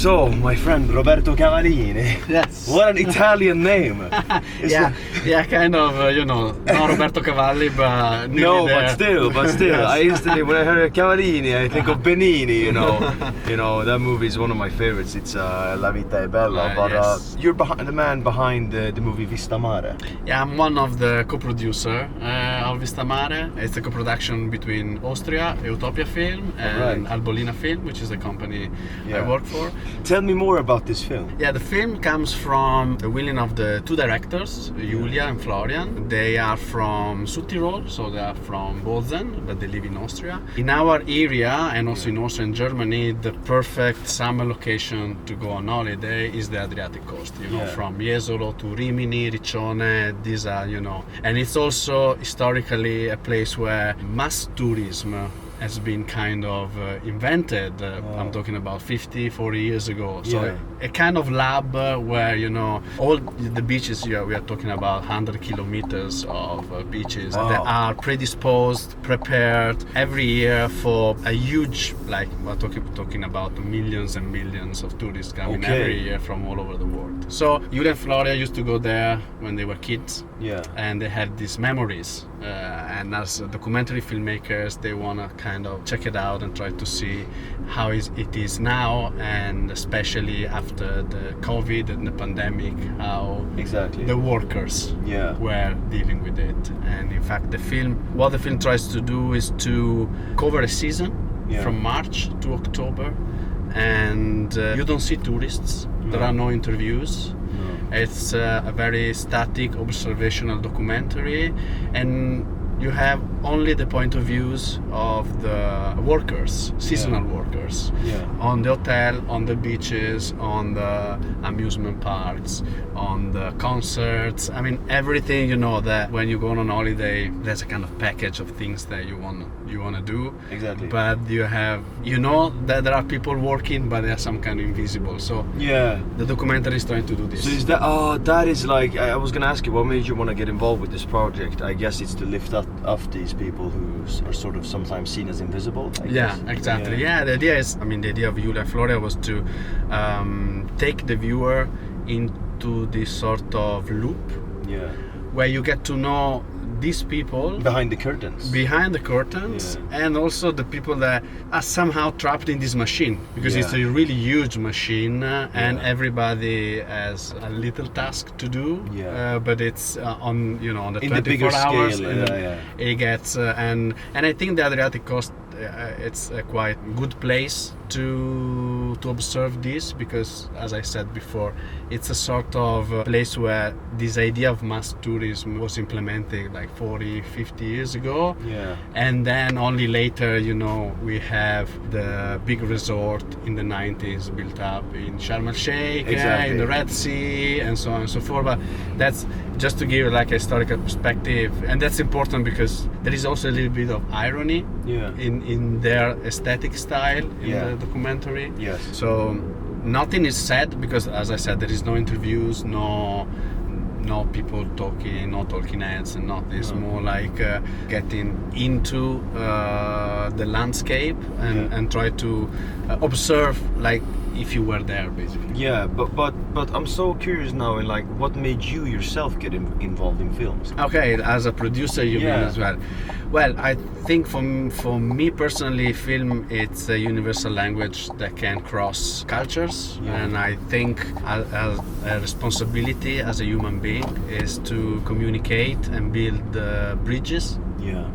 So, my friend Roberto Cavallini. Yes. What an Italian name. Yeah, kind of, not Roberto Cavalli, but nearly No, there. but still. Yes. I instantly, when I heard Cavallini, I think of Benini, that movie is one of my favorites. It's La Vita è Bella. But yes. you're the man behind the movie Vista Mare. Yeah, I'm one of the co-producer of Vista Mare. It's a co-production between Austria, Utopia Film, and Albolina Film, which is the company I work for. Tell me more about this film. Yeah, the film comes from the willing of the two directors, Julia and Florian. They are from Südtirol, so they are from Bozen, but they live in Austria. In our area, and also in Austria and Germany, the perfect summer location to go on holiday is the Adriatic coast, from Jesolo to Rimini, Riccione, these are, and it's also historically a place where mass tourism has been kind of invented. I'm talking about 50, 40 years ago. So a kind of lab where, all the beaches we are talking about 100 kilometers of beaches that are predisposed, prepared every year for a huge, we're talking about millions and millions of tourists coming every year from all over the world. So Julia and Floria used to go there when they were kids. Yeah. And they had these memories. And as documentary filmmakers, they want to kind of check it out and try to see how it is now, and especially after the COVID and the pandemic, how the workers were dealing with it. And in fact, what the film tries to do is to cover a season from March to October, and you don't see tourists. There are no interviews. It's a very static observational documentary, and you have only the point of views of the workers, seasonal workers, on the hotel, on the beaches, on the amusement parks, on the concerts. I mean, everything, that when you go on holiday, there's a kind of package of things that you want to do. Exactly. But you have, that there are people working, but they are some kind of invisible. So the documentary is trying to do this. So is that, that is like, I was going to ask you, what made you want to get involved with this project? I guess it's to lift up these people who are sort of sometimes seen as invisible. Exactly. Yeah, the idea of Julia Floria was to take the viewer into this sort of loop where you get to know these people behind the curtains, and also the people that are somehow trapped in this machine, because it's a really huge machine, and everybody has a little task to do, but it's on the 24 hours scale, it gets and I think the Adriatic coast, it's a quite good place to observe this, because as I said before, it's a sort of place where this idea of mass tourism was implemented like 40, 50 years ago, and then only later, we have the big resort in the 90s built up in Sharm el-Sheikh, in the Red Sea, and so on and so forth. But that's just to give like a historical perspective, and that's important because there is also a little bit of irony in their aesthetic style in the documentary. So nothing is said, because as I said, there is no interviews, no people talking, no talking heads, and not this. More like getting into the landscape and try to observe like if you were there, basically. Yeah, but I'm so curious now, in like what made you yourself get involved in films? Okay, as a producer, you mean as well. Well, I think for me personally, film, it's a universal language that can cross cultures, and I think as a responsibility as a human being is to communicate and build bridges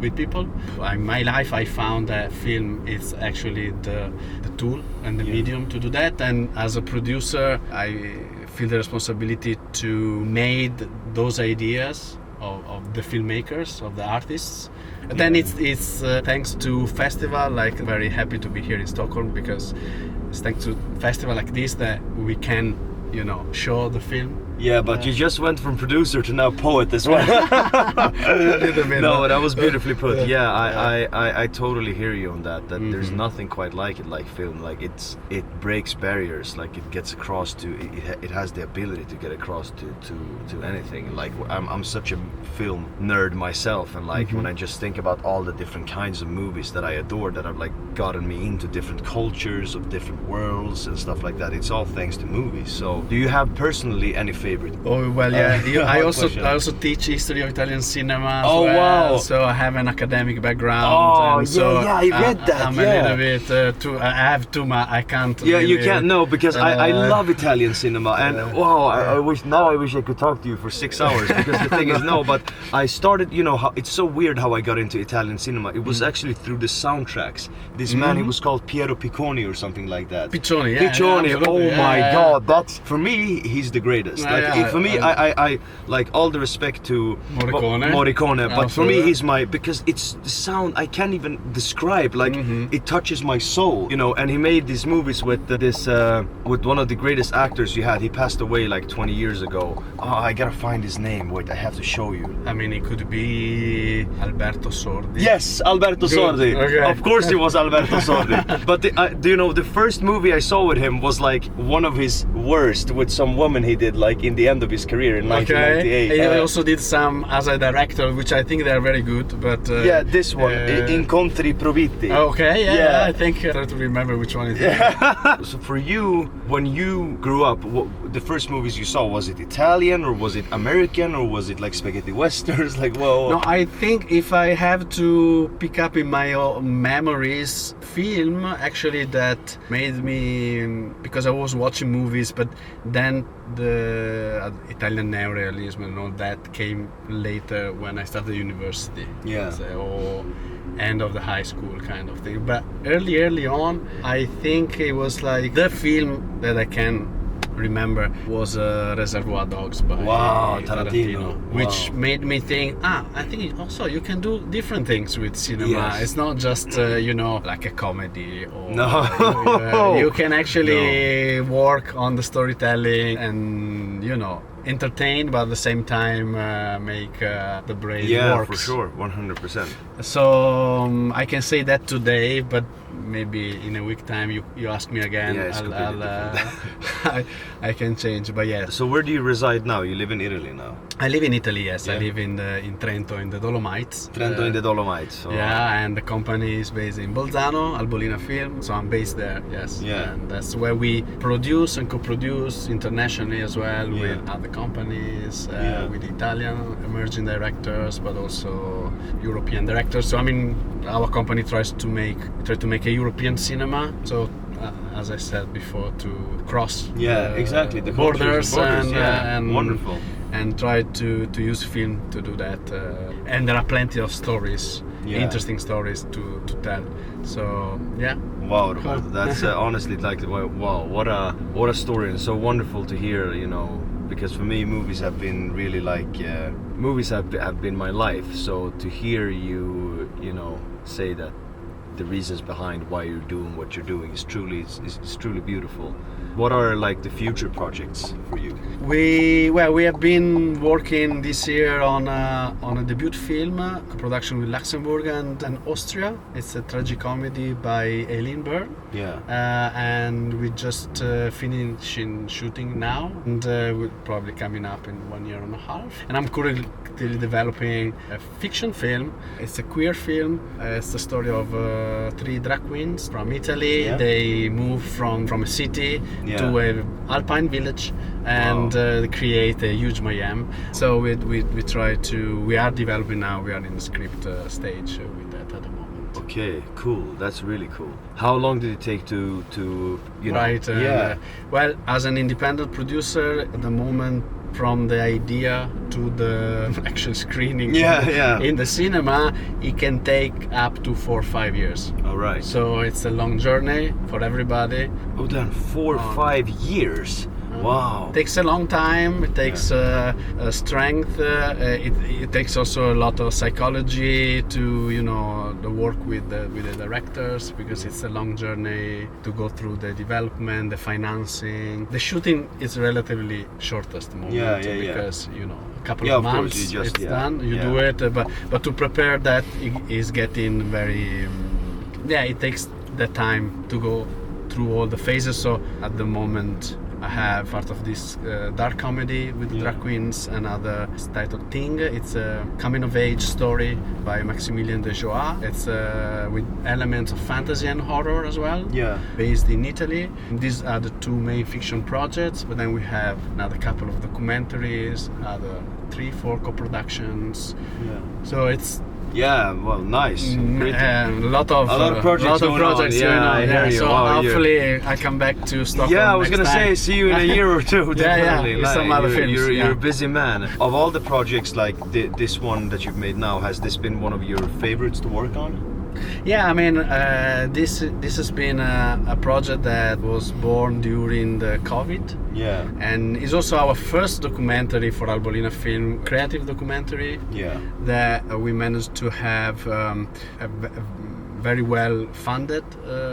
with people. In my life, I found that film is actually the tool and the medium to do that, and as a producer, I feel the responsibility to make those ideas of the filmmakers, of the artists. And then it's thanks to festival, like very happy to be here in Stockholm, because it's thanks to festival like this that we can show the film Yeah, but you just went from producer to now poet as well. No, that was beautifully put. Yeah, I totally hear you on that. That there's nothing quite like it, like film. Like it breaks barriers. Like it gets across to. It has the ability to get across to anything. Like I'm such a film nerd myself, and like when I just think about all the different kinds of movies that I adore, that have like gotten me into different cultures of different worlds and stuff like that. It's all thanks to movies. So, do you have personally any favorite? Oh well, yeah. I also teach history of Italian cinema. As well, wow! So I have an academic background. Oh, and so I read that. I'm a little bit too. I have too much. I can't. Yeah, really, you can't. No, because I love Italian cinema, and I wish I could talk to you for 6 hours. Because the thing is, no, but I started. You know, how it's so weird how I got into Italian cinema. It was actually through the soundtracks. This man, he was called Piero Picconi or something like that. Piccioni, yeah. Piccioni. Yeah, oh my God, that's for me. He's the greatest. For me, I like all the respect to Morricone, but for me, he's my, because it's the sound I can't even describe. Like it touches my soul, you know. And he made these movies with with one of the greatest actors you had. He passed away like 20 years ago. Oh, I gotta find his name. Wait, I have to show you. I mean, it could be Alberto Sordi. Yes, Alberto Sordi. Okay. Of course, it was Alberto Sordi. But do you know, the first movie I saw with him was like one of his worst, with some woman he did like in the end of his career in 1998. He also did some as a director, which I think they're very good. But yeah, this one, Incontri Provitti. Okay, yeah. I think I try to remember which one it is. So for you, when you grew up, the first movies you saw, was it Italian or was it American or was it like spaghetti westerns? Like, whoa. No, I think if I have to pick up in my own memories, film actually that made me, because I was watching movies, but then the Italian neorealism and all that came later when I started university. Yeah. Or end of the high school kind of thing. But early on, I think it was like the film that I can remember was Reservoir Dogs by Tarantino, which made me think, I think also you can do different things with cinema. Yes. It's not just like a comedy, or you can actually work on the storytelling and entertain, but at the same time make the brain work. Yeah, for sure, 100%. So I can say that today, but maybe in a week time you ask me again. Yeah, I can change, but yeah. So where do you reside now? You live in Italy now? I live in Italy, yes. Yeah. I live in Trento, in the Dolomites. In the Dolomites. So. Yeah, and the company is based in Bolzano, Albolina Film. So I'm based there, yes. Yeah. And that's where we produce and co-produce internationally as well with other companies, with Italian emerging directors, but also European directors. So I mean, our company tries to make a European cinema. So as I said before, to cross exactly the borders and wonderful, and try to use film to do that. And there are plenty of stories, interesting stories to tell. So yeah. Wow, Roberto, that's honestly like wow, what a story, and so wonderful to hear. Because for me, movies have been really like movies have been my life. So to hear you say that the reasons behind why you're doing what you're doing is truly beautiful. What are like the future projects for you? We have been working this year on a debut film, co-production with Luxembourg and Austria. It's a tragicomedy by Eileen Byrne. Yeah. And we just finishing shooting now, and we're probably coming up in 1 year and a half. And I'm currently developing a fiction film. It's a queer film. It's the story of 3 drag queens from Italy. Yeah. They move from a city to a alpine village and create a huge mayhem. So we are developing now. We are in the script stage with that at the moment. Okay, cool. That's really cool. How long did it take to write? Well, as an independent producer, at the moment, from the idea to the actual screening in the cinema, it can take up to 4 or 5 years. All right. So it's a long journey for everybody. Oh, then 4 or 5 years. Wow. It takes a long time. It takes strength. It takes also a lot of psychology to the work with the directors, because it's a long journey to go through the development, the financing. The shooting is relatively shortest moment because a couple of months it's done. You do it, but to prepare that is getting very. It takes the time to go through all the phases. So at the moment I have part of this dark comedy with drag queens, another titled Ting. It's a coming of age story by Maximilien de Joie. It's with elements of fantasy and horror as well, based in Italy. These are the two main fiction projects, but then we have another couple of documentaries, other 3-4 co-productions. So it's nice. A lot of projects. I hear you. So hopefully I come back to Stockholm. I was gonna say, see you in a year or two. Definitely. Some other films. You're a busy man. Of all the projects like this one that you've made now, has this been one of your favorites to work on? I mean, this has been a project that was born during the COVID. And it's also our first documentary for Albolina Film, creative documentary. That we managed to have a very well funded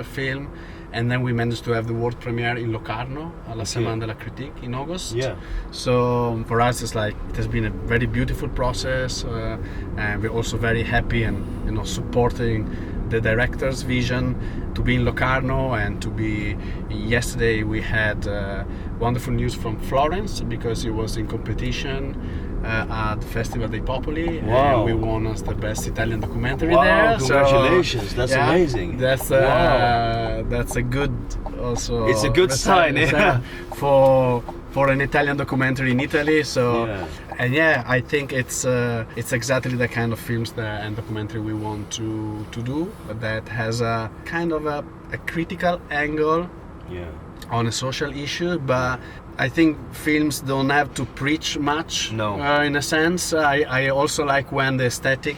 film. And then we managed to have the world premiere in Locarno, alla Semaine de la Critique in August. So for us, it's like it has been a very beautiful process, and we're also very happy and supporting the director's vision to be in Locarno and to be. Yesterday we had wonderful news from Florence because he was in competition at the Festival dei Popoli. And we won as the best Italian documentary there. Congratulations! So, that's amazing. That's a good also. It's a good sign for an Italian documentary in Italy. So I think it's exactly the kind of films and documentary we want to do, that has a kind of a critical angle on a social issue, but I think films don't have to preach much. In a sense, I also like when the aesthetic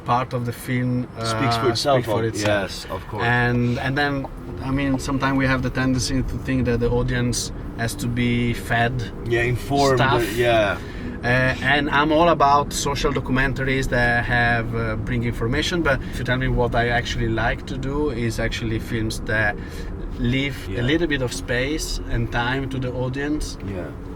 part of the film speaks for itself. Yes, of course. And then, I mean, sometimes we have the tendency to think that the audience has to be fed informed stuff. And I'm all about social documentaries that have bring information, but if you tell me what I actually like to do is actually films that leave a little bit of space and time to the audience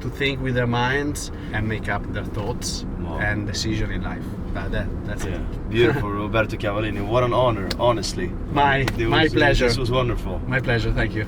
to think with their minds and make up their thoughts and decision in life. That's it. Beautiful. Roberto Cavallini, what an honor, honestly. My pleasure. This was wonderful. My pleasure, thank you.